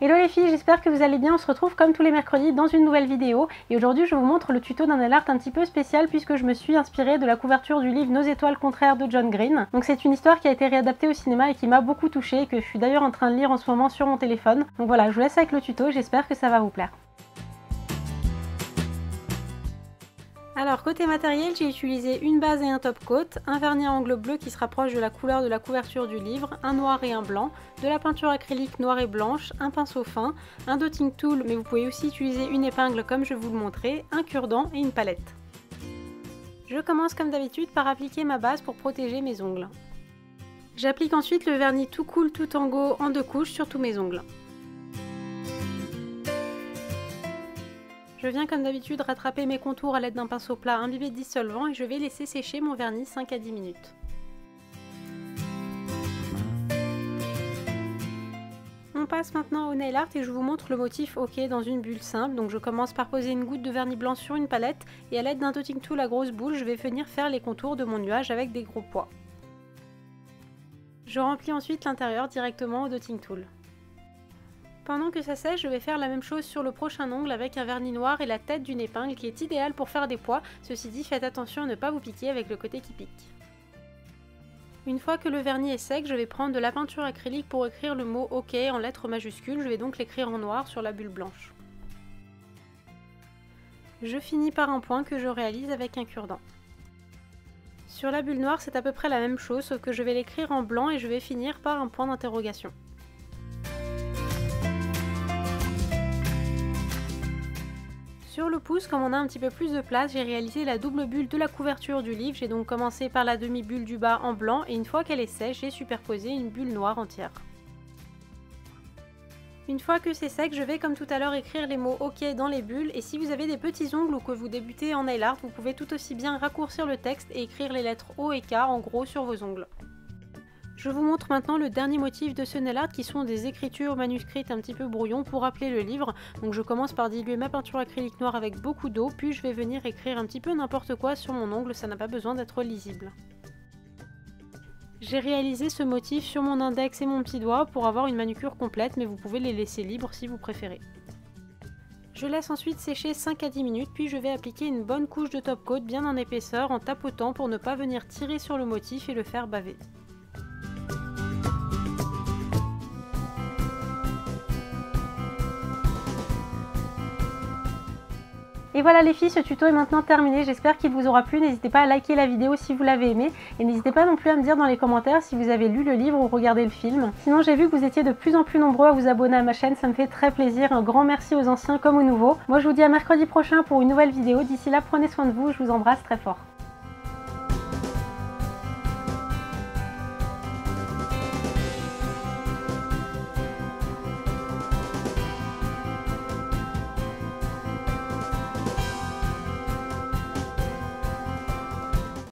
Hello les filles, j'espère que vous allez bien. On se retrouve comme tous les mercredis dans une nouvelle vidéo et aujourd'hui je vous montre le tuto d'un nail art un petit peu spécial puisque je me suis inspirée de la couverture du livre Nos étoiles contraires de John Green. Donc c'est une histoire qui a été réadaptée au cinéma et qui m'a beaucoup touchée et que je suis d'ailleurs en train de lire en ce moment sur mon téléphone. Donc voilà, je vous laisse avec le tuto, j'espère que ça va vous plaire. Alors côté matériel, j'ai utilisé une base et un top coat, un vernis à angle bleu qui se rapproche de la couleur de la couverture du livre, un noir et un blanc, de la peinture acrylique noire et blanche, un pinceau fin, un dotting tool mais vous pouvez aussi utiliser une épingle comme je vous le montrais, un cure-dent et une palette. Je commence comme d'habitude par appliquer ma base pour protéger mes ongles. J'applique ensuite le vernis tout cool tout tango en 2 couches sur tous mes ongles. Je viens comme d'habitude rattraper mes contours à l'aide d'un pinceau plat imbibé de dissolvant et je vais laisser sécher mon vernis 5 à 10 minutes. On passe maintenant au nail art et je vous montre le motif OK dans une bulle simple. Donc je commence par poser une goutte de vernis blanc sur une palette et à l'aide d'un dotting tool à grosse boule, je vais venir faire les contours de mon nuage avec des gros pois. Je remplis ensuite l'intérieur directement au dotting tool. Pendant que ça sèche, je vais faire la même chose sur le prochain ongle avec un vernis noir et la tête d'une épingle qui est idéale pour faire des pois. Ceci dit, faites attention à ne pas vous piquer avec le côté qui pique. Une fois que le vernis est sec, je vais prendre de la peinture acrylique pour écrire le mot OK en lettres majuscules. Je vais donc l'écrire en noir sur la bulle blanche. Je finis par un point que je réalise avec un cure-dent. Sur la bulle noire, c'est à peu près la même chose, sauf que je vais l'écrire en blanc et je vais finir par un point d'interrogation. Sur le pouce, comme on a un petit peu plus de place, j'ai réalisé la double bulle de la couverture du livre. J'ai donc commencé par la demi-bulle du bas en blanc et une fois qu'elle est sèche, j'ai superposé une bulle noire entière. Une fois que c'est sec, je vais comme tout à l'heure écrire les mots OK dans les bulles et si vous avez des petits ongles ou que vous débutez en nail art, vous pouvez tout aussi bien raccourcir le texte et écrire les lettres O et K en gros sur vos ongles. Je vous montre maintenant le dernier motif de ce nail art qui sont des écritures manuscrites un petit peu brouillon pour rappeler le livre. Donc je commence par diluer ma peinture acrylique noire avec beaucoup d'eau, puis je vais venir écrire un petit peu n'importe quoi sur mon ongle, ça n'a pas besoin d'être lisible. J'ai réalisé ce motif sur mon index et mon petit doigt pour avoir une manucure complète, mais vous pouvez les laisser libres si vous préférez. Je laisse ensuite sécher 5 à 10 minutes, puis je vais appliquer une bonne couche de top coat bien en épaisseur en tapotant pour ne pas venir tirer sur le motif et le faire baver. Et voilà les filles, ce tuto est maintenant terminé, j'espère qu'il vous aura plu, n'hésitez pas à liker la vidéo si vous l'avez aimé et n'hésitez pas non plus à me dire dans les commentaires si vous avez lu le livre ou regardé le film. Sinon j'ai vu que vous étiez de plus en plus nombreux à vous abonner à ma chaîne, ça me fait très plaisir, un grand merci aux anciens comme aux nouveaux. Moi je vous dis à mercredi prochain pour une nouvelle vidéo, d'ici là prenez soin de vous, je vous embrasse très fort.